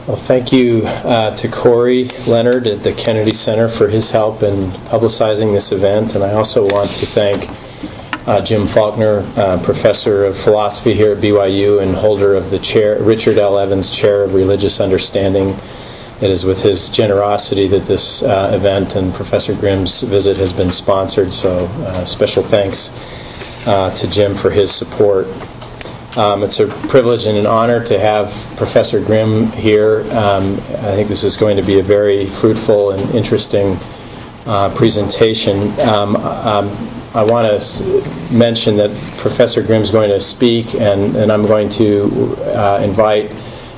Well, thank you to Corey Leonard at the Kennedy Center for his help in publicizing this event, and I also want to thank Jim Faulkner, professor of philosophy here at BYU and holder of the chair, Richard L. Evans Chair of Religious Understanding. It is with his generosity that this event and Professor Grimm's visit has been sponsored, so special thanks to Jim for his support. It's a privilege and an honor to have Professor Grimm here. I think this is going to be a very fruitful and interesting presentation. I want to mention that Professor Grimm is going to speak, and I'm going to invite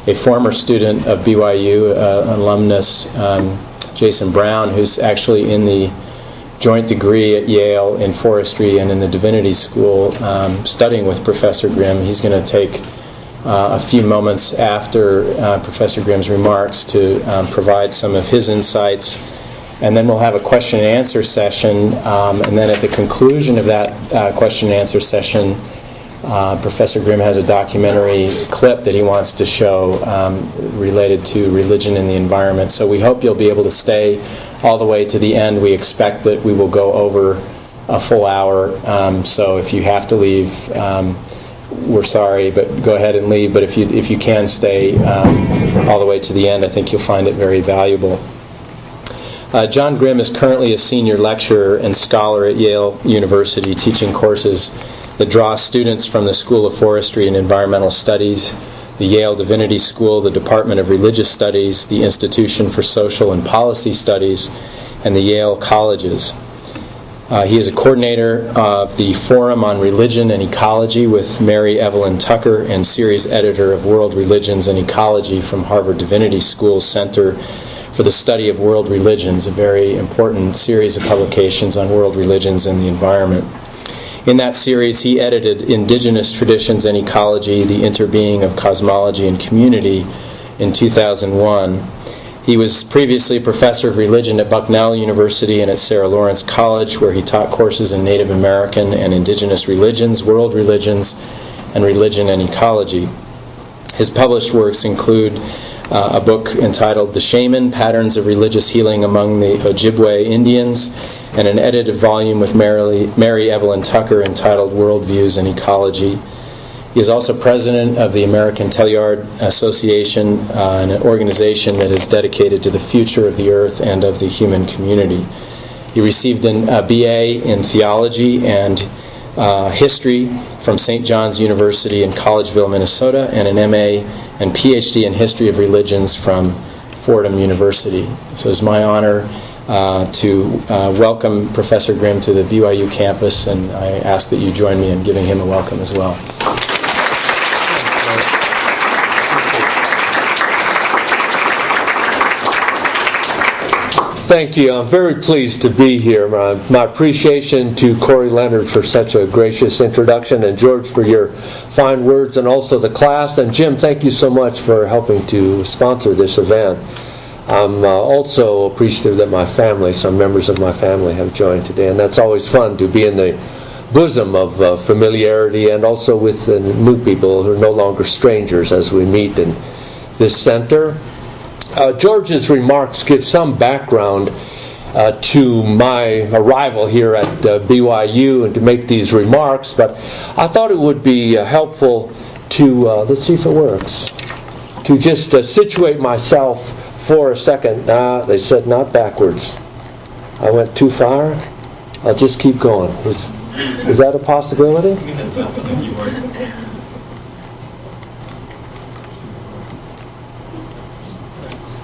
a former student of BYU, alumnus Jason Brown, who's actually in the joint degree at Yale in forestry and in the Divinity School studying with Professor Grimm. He's going to take a few moments after Professor Grimm's remarks to provide some of his insights, and then we'll have a question and answer session, and then at the conclusion of that question and answer session, Professor Grimm has a documentary clip that he wants to show related to religion and the environment. So we hope you'll be able to stay all the way to the end. We expect that we will go over a full hour, so if you have to leave, we're sorry, but go ahead and leave. But if you can stay all the way to the end, I think you'll find it very valuable. John Grimm is currently a senior lecturer and scholar at Yale University, teaching courses that draw students from the School of Forestry and Environmental Studies, the Yale Divinity School, the Department of Religious Studies, the Institution for Social and Policy Studies, and the Yale Colleges. He is a coordinator of the Forum on Religion and Ecology with Mary Evelyn Tucker and series editor of World Religions and Ecology from Harvard Divinity School's Center for the Study of World Religions, a very important series of publications on world religions and the environment. In that series, he edited Indigenous Traditions and Ecology, The Interbeing of Cosmology and Community in 2001. He was previously a professor of religion at Bucknell University and at Sarah Lawrence College, where he taught courses in Native American and Indigenous religions, world religions, and religion and ecology. His published works include a book entitled The Shaman, Patterns of Religious Healing Among the Ojibwe Indians, and an edited volume with Mary Evelyn Tucker entitled Worldviews and Ecology. He is also president of the American Telyard Association, an organization that is dedicated to the future of the earth and of the human community. He received a BA in theology and history from St. John's University in Collegeville, Minnesota, and an MA and PhD in history of religions from Fordham University. So it's my honor to welcome Professor Grimm to the BYU campus, and I ask that you join me in giving him a welcome as well. Thank you. I'm very pleased to be here. My appreciation to Corey Leonard for such a gracious introduction, and George for your fine words, and also the class. And Jim, thank you so much for helping to sponsor this event. I'm also appreciative that my family, some members of my family, have joined today, and that's always fun to be in the bosom of familiarity, and also with new people who are no longer strangers as we meet in this center. George's remarks give some background to my arrival here at BYU and to make these remarks, but I thought it would be helpful to, let's see if it works, to just situate myself for a second. They said not backwards. I went too far. I'll just keep going. Is that a possibility?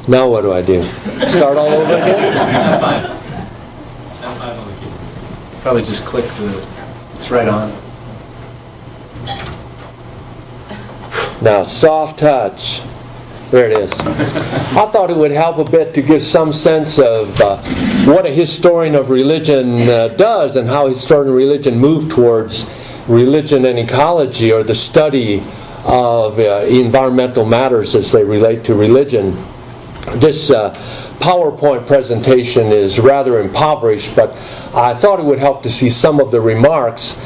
Now what do I do? Start all over again? Probably just click it's right on. Now, soft touch. There it is. I thought it would help a bit to give some sense of what a historian of religion does, and how historian of religion moved towards religion and ecology, or the study of environmental matters as they relate to religion. This PowerPoint presentation is rather impoverished, but I thought it would help to see some of the remarks.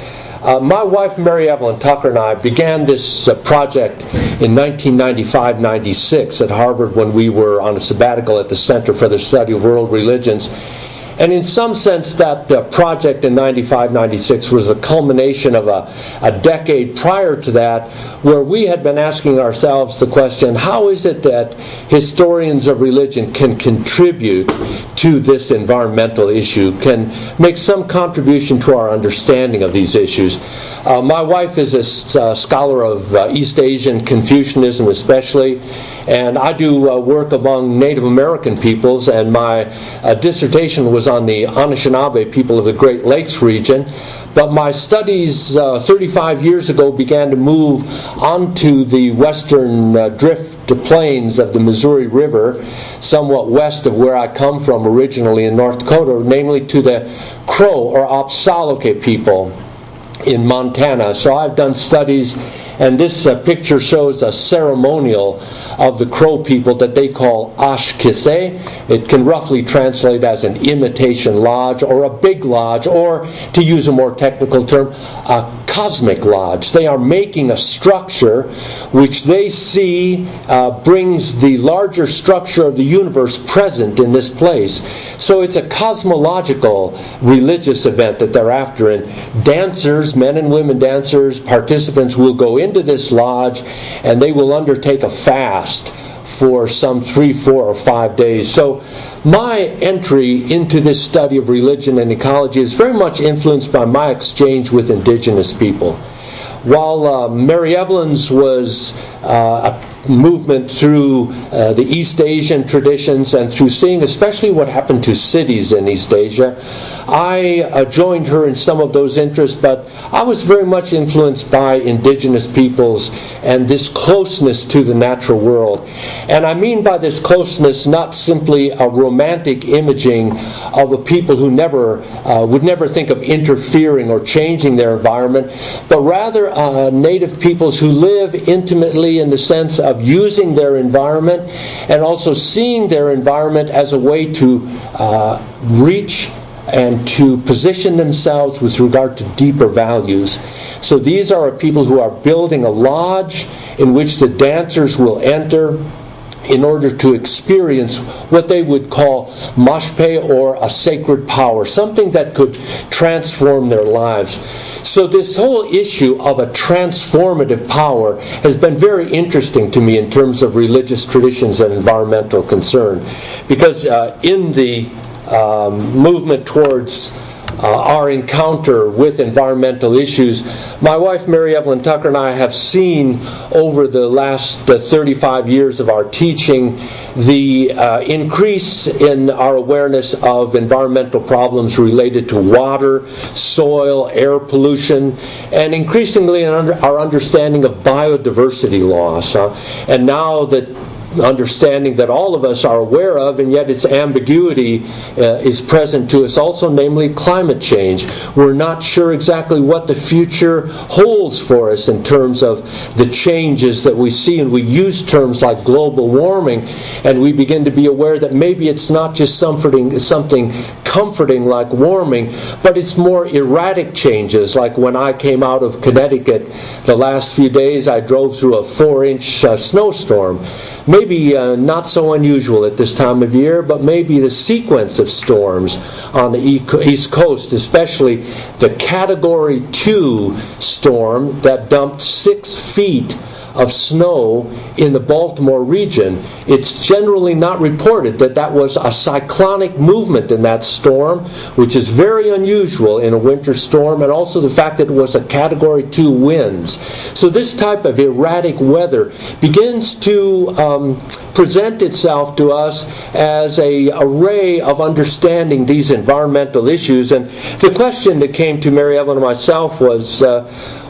My wife, Mary Evelyn Tucker, and I began this project in 1995-96 at Harvard when we were on a sabbatical at the Center for the Study of World Religions. And in some sense, that project in 95-96 was a culmination of a decade prior to that, where we had been asking ourselves the question, how is it that historians of religion can contribute to this environmental issue, can make some contribution to our understanding of these issues? My wife is a scholar of East Asian Confucianism especially, and I do work among Native American peoples, and my dissertation was on the Anishinaabe people of the Great Lakes region. But my studies 35 years ago began to move onto the western drift plains of the Missouri River, somewhat west of where I come from originally in North Dakota, namely to the Crow or Apsaloke people in Montana. So I've done studies, and this picture shows a ceremonial of the Crow people that they call Ashkise. It can roughly translate as an imitation lodge or a big lodge, or to use a more technical term, a cosmic lodge. They are making a structure which they see brings the larger structure of the universe present in this place. So it's a cosmological religious event that they're after, and dancers, men and women dancers, participants will go into this lodge and they will undertake a fast for some 3, 4, or 5 days. So my entry into this study of religion and ecology is very much influenced by my exchange with indigenous people. While Mary Evelyn's was a movement through the East Asian traditions and through seeing especially what happened to cities in East Asia, I joined her in some of those interests, but I was very much influenced by indigenous peoples and this closeness to the natural world. And I mean by this closeness not simply a romantic imaging of a people who would never think of interfering or changing their environment, but rather native peoples who live intimately in the sense of using their environment and also seeing their environment as a way to reach and to position themselves with regard to deeper values. So these are people who are building a lodge in which the dancers will enter in order to experience what they would call mashpe, or a sacred power, something that could transform their lives. So this whole issue of a transformative power has been very interesting to me in terms of religious traditions and environmental concern, because in the movement towards our encounter with environmental issues, my wife Mary Evelyn Tucker and I have seen over the last 35 years of our teaching the increase in our awareness of environmental problems related to water, soil, air pollution, and increasingly our understanding of biodiversity loss. And now that understanding that all of us are aware of, and yet its ambiguity is present to us also, namely climate change. We're not sure exactly what the future holds for us in terms of the changes that we see, and we use terms like global warming, and we begin to be aware that maybe it's not just something comforting like warming, but it's more erratic changes, like when I came out of Connecticut the last few days, I drove through a 4-inch snowstorm. Maybe not so unusual at this time of year, but maybe the sequence of storms on the East Coast, especially the Category 2 storm that dumped 6 feet of snow in the Baltimore region. It's generally not reported that that was a cyclonic movement in that storm, which is very unusual in a winter storm, and also the fact that it was a Category 2 winds. So this type of erratic weather begins to present itself to us as an array of understanding these environmental issues. And the question that came to Mary Evelyn and myself was,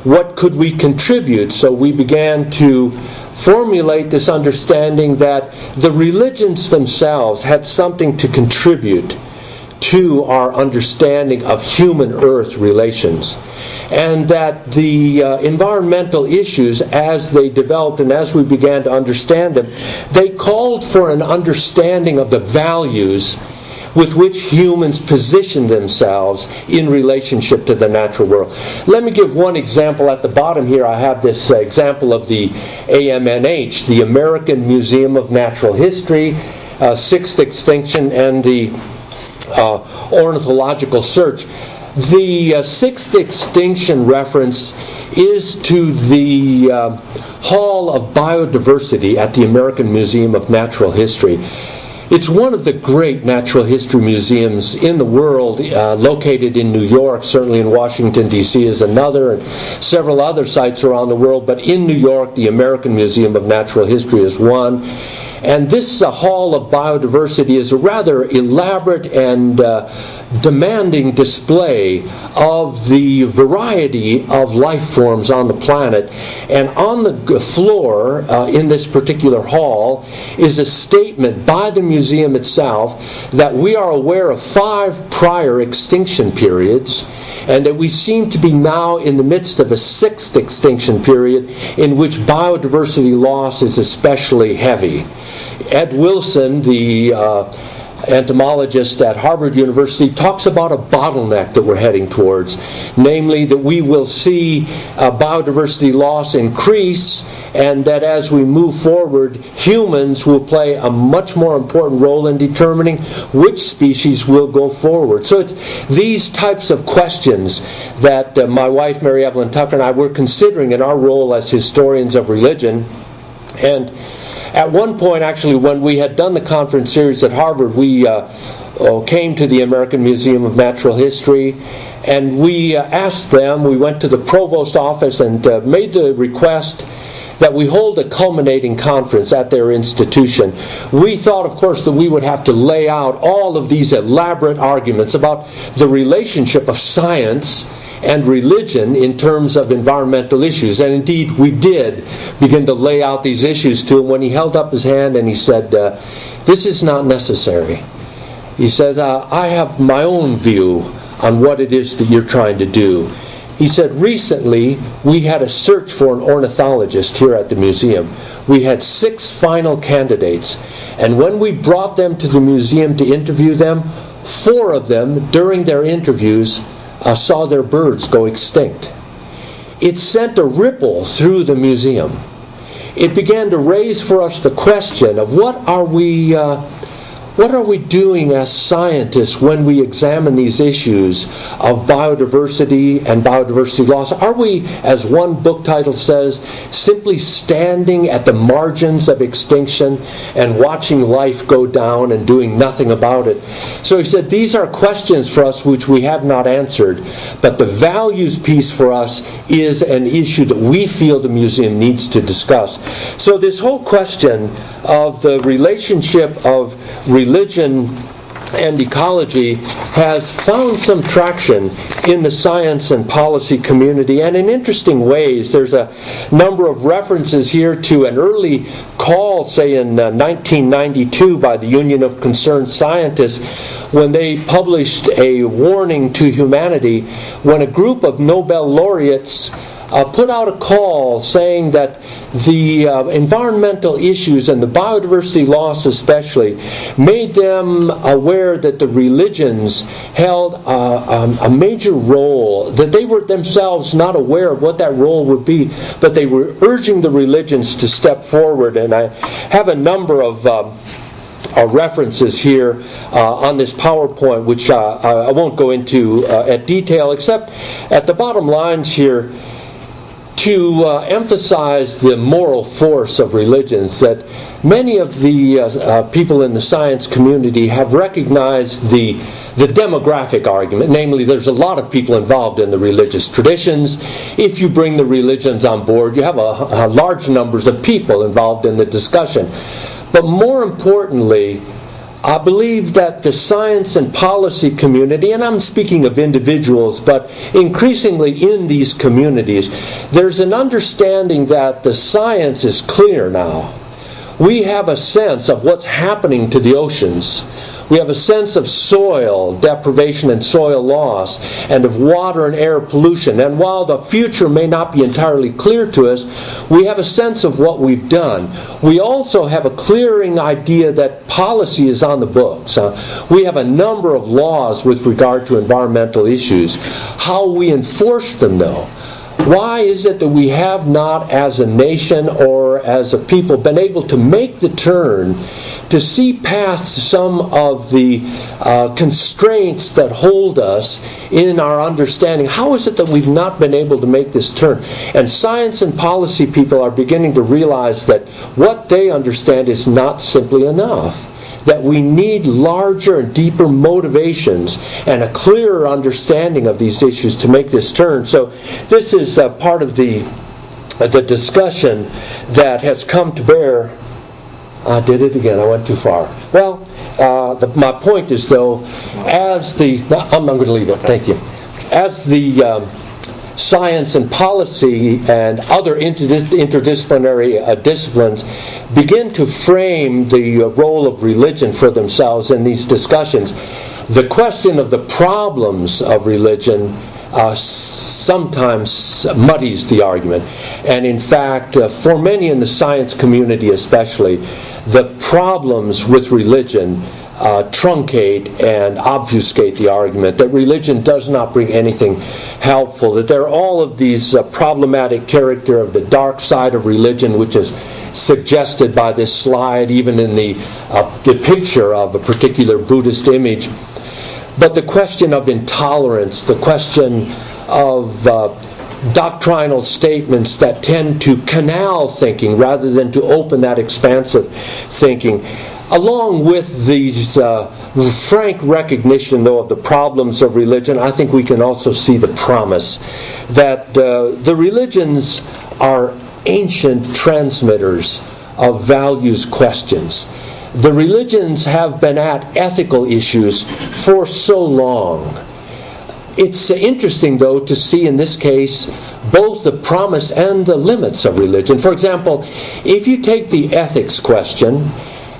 what could we contribute? So we began to formulate this understanding that the religions themselves had something to contribute to our understanding of human-earth relations, and that the environmental issues, as they developed and as we began to understand them, they called for an understanding of the values with which humans position themselves in relationship to the natural world. Let me give one example. At the bottom here I have this example of the AMNH, the American Museum of Natural History, sixth extinction, and the ornithological search. The sixth extinction reference is to the Hall of Biodiversity at the American Museum of Natural History. It's one of the great natural history museums in the world, located in New York. Certainly in Washington, D.C. is another, and several other sites around the world. But in New York, the American Museum of Natural History is one. And this Hall of Biodiversity is a rather elaborate and demanding display of the variety of life forms on the planet. And on the floor in this particular hall is a statement by the museum itself that we are aware of 5 prior extinction periods, and that we seem to be now in the midst of a 6th extinction period in which biodiversity loss is especially heavy. Ed Wilson, the entomologist at Harvard University, talks about a bottleneck that we're heading towards, namely that we will see biodiversity loss increase, and that as we move forward, humans will play a much more important role in determining which species will go forward. So it's these types of questions that my wife, Mary Evelyn Tucker, and I were considering in our role as historians of religion. And at one point, actually, when we had done the conference series at Harvard, we came to the American Museum of Natural History, and we asked them, we went to the provost office and made the request that we hold a culminating conference at their institution. We thought, of course, that we would have to lay out all of these elaborate arguments about the relationship of science and religion in terms of environmental issues. And indeed, we did begin to lay out these issues to him when he held up his hand and he said, this is not necessary. He said, I have my own view on what it is that you're trying to do. He said, recently we had a search for an ornithologist here at the museum. We had 6 final candidates. And when we brought them to the museum to interview them, 4 of them, during their interviews, saw their birds go extinct. It sent a ripple through the museum. It began to raise for us the question of what are we doing as scientists when we examine these issues of biodiversity and biodiversity loss? Are we, as one book title says, simply standing at the margins of extinction and watching life go down and doing nothing about it? So he said, these are questions for us which we have not answered, but the values piece for us is an issue that we feel the museum needs to discuss. So this whole question of the relationship of religion and ecology has found some traction in the science and policy community, and in interesting ways. There's a number of references here to an early call, say in 1992, by the Union of Concerned Scientists, when they published a warning to humanity when a group of Nobel laureates put out a call saying that the environmental issues and the biodiversity loss especially made them aware that the religions held a major role, that they were themselves not aware of what that role would be, but they were urging the religions to step forward. And I have a number of references here on this PowerPoint, which I won't go into at detail, except at the bottom lines here, to emphasize the moral force of religions, that many of the people in the science community have recognized the demographic argument, namely there's a lot of people involved in the religious traditions. If you bring the religions on board, you have a large numbers of people involved in the discussion. But more importantly, I believe that the science and policy community, and I'm speaking of individuals, but increasingly in these communities, there's an understanding that the science is clear now. We have a sense of what's happening to the oceans. We have a sense of soil deprivation and soil loss, and of water and air pollution. And while the future may not be entirely clear to us, we have a sense of what we've done. We also have a clearing idea that policy is on the books. We have a number of laws with regard to environmental issues. How we enforce them, though. Why is it that we have not, as a nation or as a people, been able to make the turn to see past some of the constraints that hold us in our understanding? How is it that we've not been able to make this turn? And science and policy people are beginning to realize that what they understand is not simply enough. That we need larger and deeper motivations and a clearer understanding of these issues to make this turn. So this is part of the discussion that has come to bear. I did it again. I went too far. Well, my point is, though, I'm going to leave it. Thank you. As the science and policy and other interdisciplinary disciplines begin to frame the role of religion for themselves in these discussions, the question of the problems of religion sometimes muddies the argument. And in fact, for many in the science community especially, the problems with religion truncate and obfuscate the argument that religion does not bring anything helpful, that there are all of these problematic character of the dark side of religion, which is suggested by this slide, even in the picture of a particular Buddhist image. But the question of intolerance, the question of doctrinal statements that tend to canal thinking rather than to open that expansive thinking, along with these frank recognition, though, of the problems of religion, I think we can also see the promise that the religions are ancient transmitters of values questions. The religions have been at ethical issues for so long. It's interesting, though, to see in this case both the promise and the limits of religion. For example, if you take the ethics question,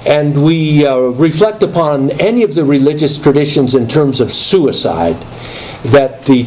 and we reflect upon any of the religious traditions in terms of suicide, that the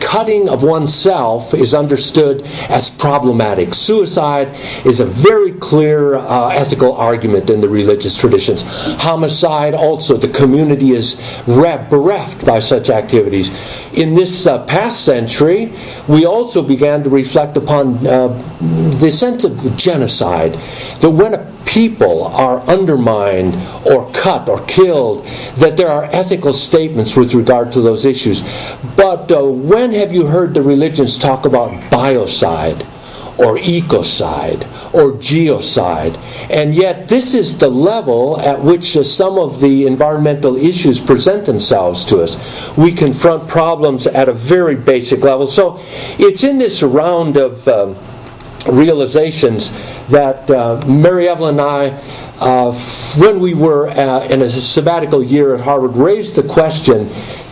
cutting of oneself is understood as problematic. Suicide is a very clear ethical argument in the religious traditions. Homicide also, the community is bereft by such activities. In this past century, we also began to reflect upon the sense of genocide, that when a people are undermined or cut or killed, that there are ethical statements with regard to those issues. But when have you heard the religions talk about biocide or ecocide or geocide? And yet this is the level at which some of the environmental issues present themselves to us. We confront problems at a very basic level. So it's in this round of realizations that Mary Evelyn and I, when we were in a sabbatical year at Harvard, raised the question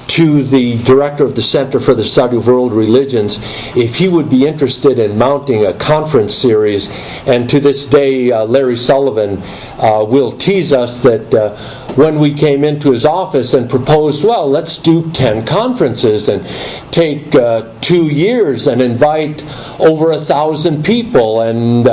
to the director of the Center for the Study of World Religions if he would be interested in mounting a conference series. And to this day, Larry Sullivan will tease us that when we came into his office and proposed, well, let's do 10 conferences and take 2 years and invite over 1,000 people and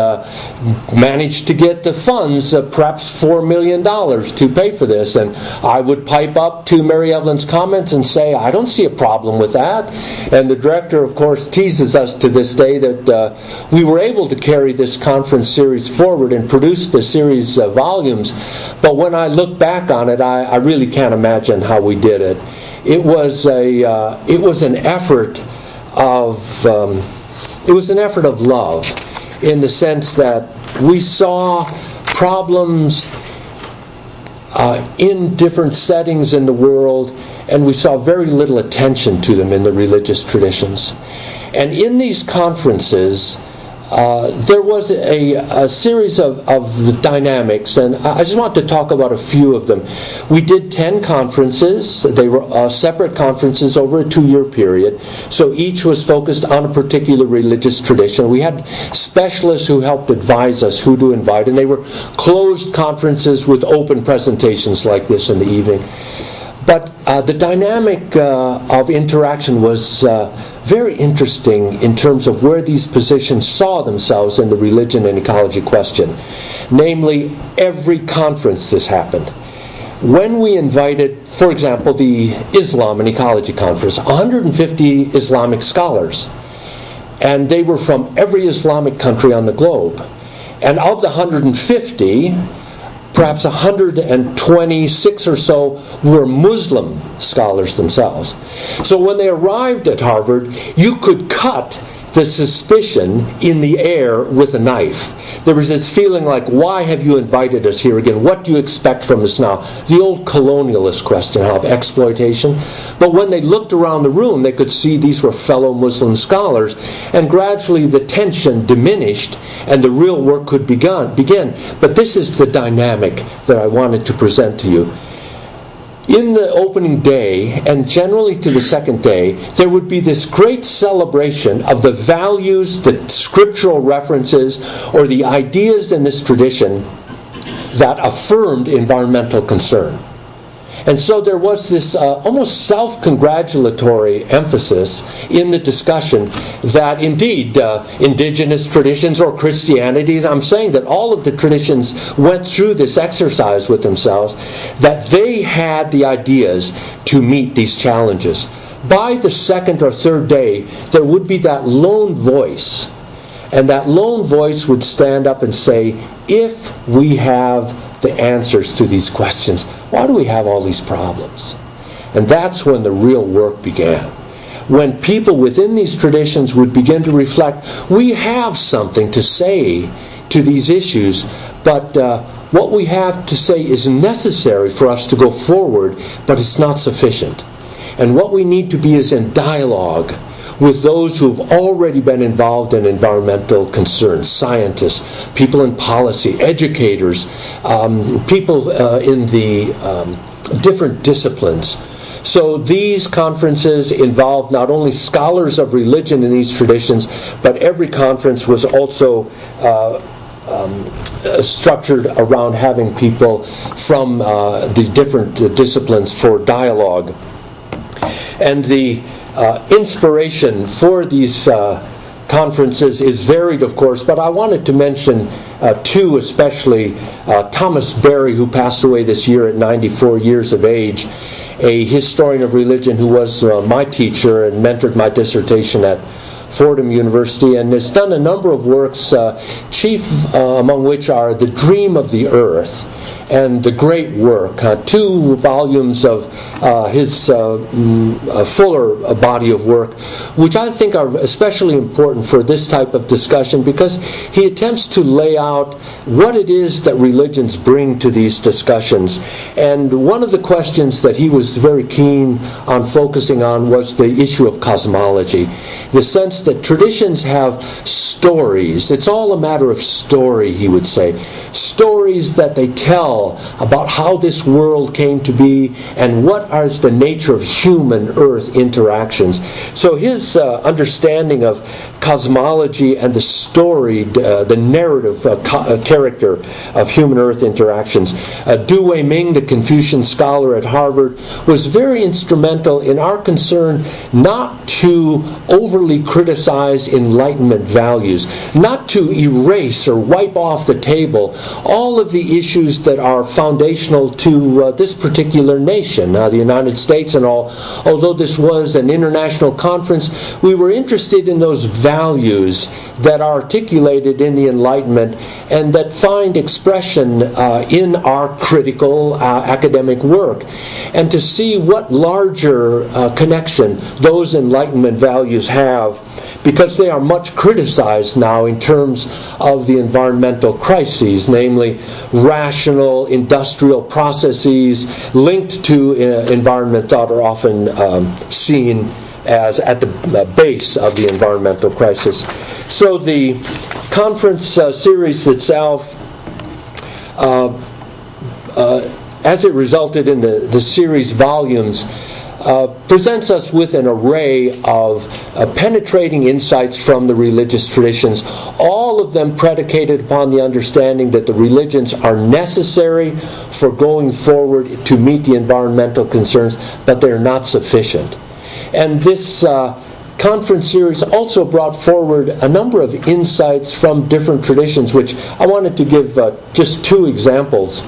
manage to get the funds, perhaps $4 million to pay for this. And I would pipe up to Mary Evelyn's comments and say, I don't see a problem with that. And the director, of course, teases us to this day that we were able to carry this conference series forward and produce the series of volumes. But when I look back on it, I really can't imagine how we did it. It was an effort of love, in the sense that we saw problems in different settings in the world, and we saw very little attention to them in the religious traditions. And in these conferences, there was a series of dynamics, and I just want to talk about a few of them. We did 10 conferences. They were separate conferences over a 2-year period, so each was focused on a particular religious tradition. We had specialists who helped advise us who to invite, and they were closed conferences with open presentations like this in the evening. But the dynamic of interaction was very interesting in terms of where these positions saw themselves in the religion and ecology question. Namely, every conference this happened. When we invited, for example, the Islam and Ecology Conference, 150 Islamic scholars, and they were from every Islamic country on the globe. And of the 150, perhaps 126 or so were Muslim scholars themselves. So when they arrived at Harvard, you could cut the suspicion in the air with a knife. There was this feeling like, why have you invited us here again? What do you expect from us now? The old colonialist question of exploitation. But when they looked around the room, they could see these were fellow Muslim scholars, and gradually the tension diminished and the real work could begin. But this is the dynamic that I wanted to present to you. In the opening day, and generally to the second day, there would be this great celebration of the values, the scriptural references, or the ideas in this tradition that affirmed environmental concern. And so there was this almost self-congratulatory emphasis in the discussion that indeed indigenous traditions or Christianity, I'm saying that all of the traditions went through this exercise with themselves, that they had the ideas to meet these challenges. By the second or third day, there would be that lone voice, and that lone voice would stand up and say, if we have the answers to these questions, why do we have all these problems? And that's when the real work began. When people within these traditions would begin to reflect, we have something to say to these issues, but what we have to say is necessary for us to go forward, but it's not sufficient. And what we need to be is in dialogue with those who have already been involved in environmental concerns, scientists, people in policy, educators, people in the different disciplines. So these conferences involved not only scholars of religion in these traditions, but every conference was also structured around having people from the different disciplines for dialogue. And the inspiration for these conferences is varied, of course, but I wanted to mention two especially. Thomas Berry, who passed away this year at 94 years of age, a historian of religion who was my teacher and mentored my dissertation at Fordham University, and has done a number of works, chief among which are The Dream of the Earth and The Great Work, 2 volumes of his fuller body of work, which I think are especially important for this type of discussion, because he attempts to lay out what it is that religions bring to these discussions. And one of the questions that he was very keen on focusing on was the issue of cosmology, the sense that traditions have stories. It's all a matter of story, he would say. Stories that they tell about how this world came to be and what is the nature of human-earth interactions. So his understanding of cosmology and the story, the narrative character of human-earth interactions. Du Weiming, the Confucian scholar at Harvard, was very instrumental in our concern not to overly criticize Enlightenment values, not to erase or wipe off the table all of the issues that are foundational to this particular nation, the United States and all. Although this was an international conference, we were interested in those values that are articulated in the Enlightenment and that find expression in our critical academic work, and to see what larger connection those Enlightenment values have, because they are much criticized now in terms of the environmental crises, namely rational industrial processes linked to environment that are often seen as at the base of the environmental crisis. So the conference series itself, as it resulted in the series volumes, presents us with an array of penetrating insights from the religious traditions, all of them predicated upon the understanding that the religions are necessary for going forward to meet the environmental concerns, but they're not sufficient. And this conference series also brought forward a number of insights from different traditions, which I wanted to give just two examples.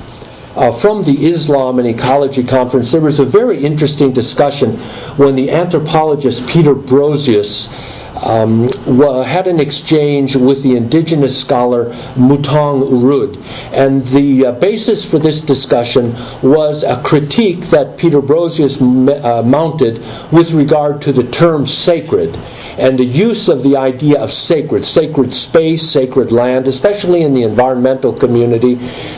From the Islam and Ecology Conference, there was a very interesting discussion when the anthropologist Peter Brosius had an exchange with the indigenous scholar Mutang Urud. And the basis for this discussion was a critique that Peter Brosius mounted with regard to the term sacred and the use of the idea of sacred space, sacred land, especially in the environmental community.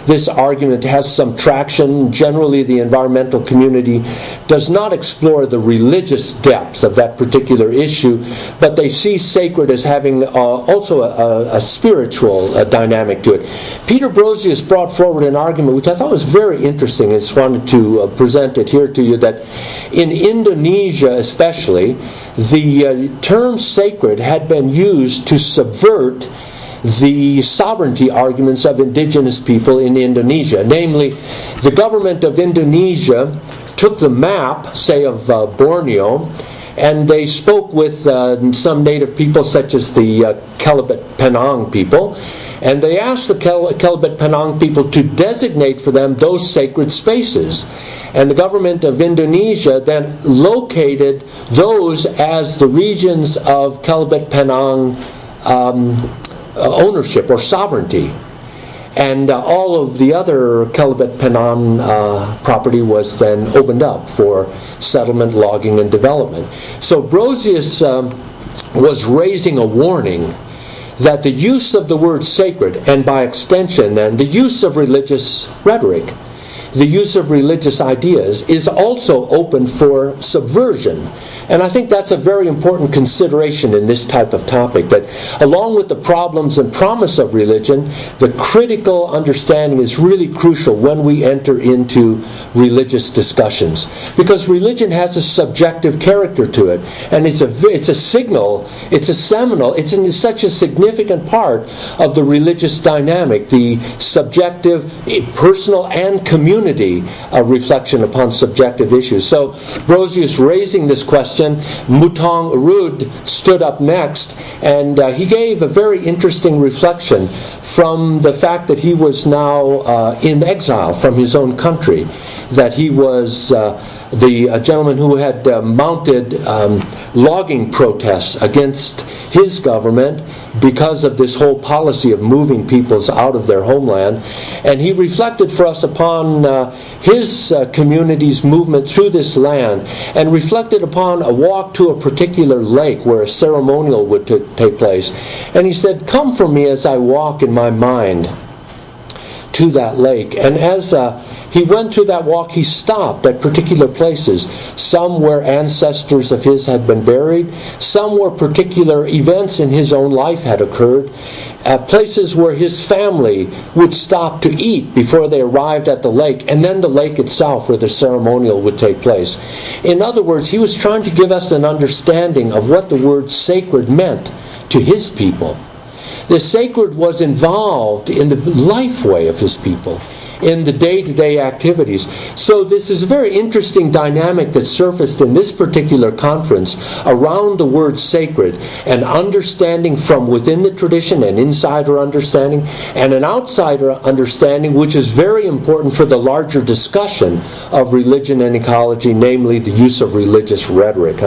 This argument has some traction. Generally, the environmental community does not explore the religious depth of that particular issue, but they see sacred as having also a spiritual dynamic to it. Peter Brosius brought forward an argument which I thought was very interesting. I just wanted to present it here to you, that in Indonesia especially, the term sacred had been used to subvert the sovereignty arguments of indigenous people in Indonesia. Namely, the government of Indonesia took the map, say, of Borneo, and they spoke with some native people, such as the Kelebet Penang people, and they asked the Kelebet Penang people to designate for them those sacred spaces. And the government of Indonesia then located those as the regions of Kelebet Penang ownership or sovereignty. And all of the other Kelebet Penang property was then opened up for settlement, logging, and development. So Brosius was raising a warning that the use of the word sacred, and by extension then the use of religious rhetoric, the use of religious ideas, is also open for subversion. And I think that's a very important consideration in this type of topic, that along with the problems and promise of religion, the critical understanding is really crucial when we enter into religious discussions. Because religion has a subjective character to it, and it's a signal, it's a seminal, it's such a significant part of the religious dynamic, the subjective, personal, and community reflection upon subjective issues. So Brosius raising this question, Mutang Urud stood up next, and he gave a very interesting reflection from the fact that he was now in exile from his own country, that he was the gentleman who had mounted logging protests against his government because of this whole policy of moving peoples out of their homeland. And he reflected for us upon his community's movement through this land, and reflected upon a walk to a particular lake where a ceremonial would take place. And he said, "Come from me as I walk in my mind to that lake." And as he went through that walk, he stopped at particular places, some where ancestors of his had been buried, some where particular events in his own life had occurred, places where his family would stop to eat before they arrived at the lake, and then the lake itself where the ceremonial would take place. In other words, he was trying to give us an understanding of what the word sacred meant to his people. The sacred was involved in the life way of his people, in the day-to-day activities. So this is a very interesting dynamic that surfaced in this particular conference around the word sacred, an understanding from within the tradition, an insider understanding, and an outsider understanding, which is very important for the larger discussion of religion and ecology, namely the use of religious rhetoric.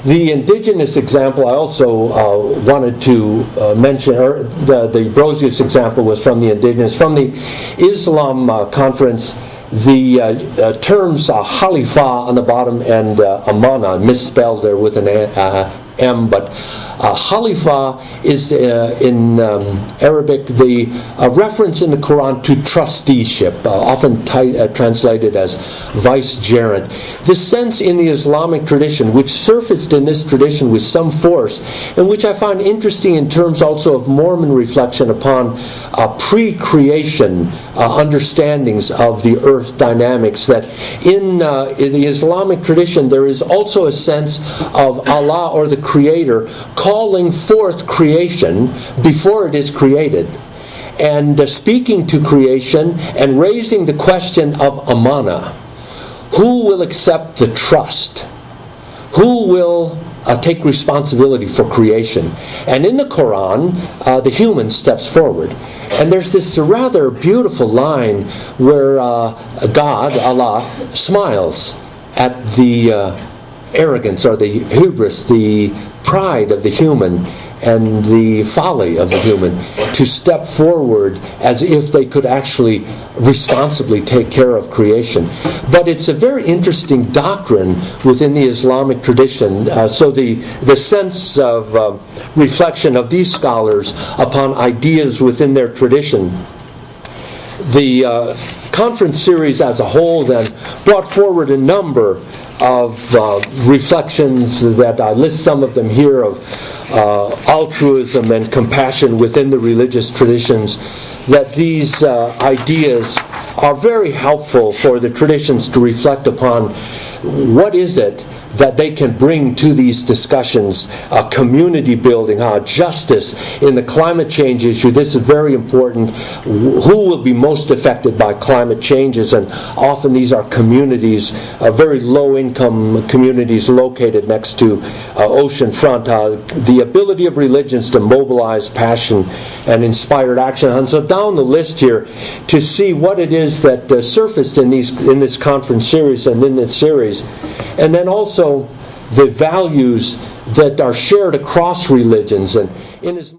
The indigenous example I also wanted to mention, or the Brosius example was from the indigenous. From the Islam conference, the terms Khalifa on the bottom and Amana, misspelled there with an M, but Khalifa is in Arabic the reference in the Quran to trusteeship, often translated as vicegerent. This sense in the Islamic tradition, which surfaced in this tradition with some force, and which I find interesting in terms also of Mormon reflection upon pre-creation understandings of the earth dynamics, that in the Islamic tradition there is also a sense of Allah or the Creator calling forth creation before it is created, and speaking to creation and raising the question of amana. Who will accept the trust? Who will take responsibility for creation? And in the Quran, the human steps forward. And there's this rather beautiful line where God, Allah, smiles at the arrogance or the hubris, the pride of the human and the folly of the human to step forward as if they could actually responsibly take care of creation. But it's a very interesting doctrine within the Islamic tradition. So the sense of reflection of these scholars upon ideas within their tradition. The conference series as a whole then brought forward a number of reflections that I list some of them here, of altruism and compassion within the religious traditions, that these ideas are very helpful for the traditions to reflect upon what is it that they can bring to these discussions. Community building, justice in the climate change issue. This is very important. Who will be most affected by climate changes? And often these are communities, very low-income communities located next to ocean front. The ability of religions to mobilize passion and inspired action. And so down the list here to see what it is that surfaced in this conference series and in this series. And then also the values that are shared across religions. And in as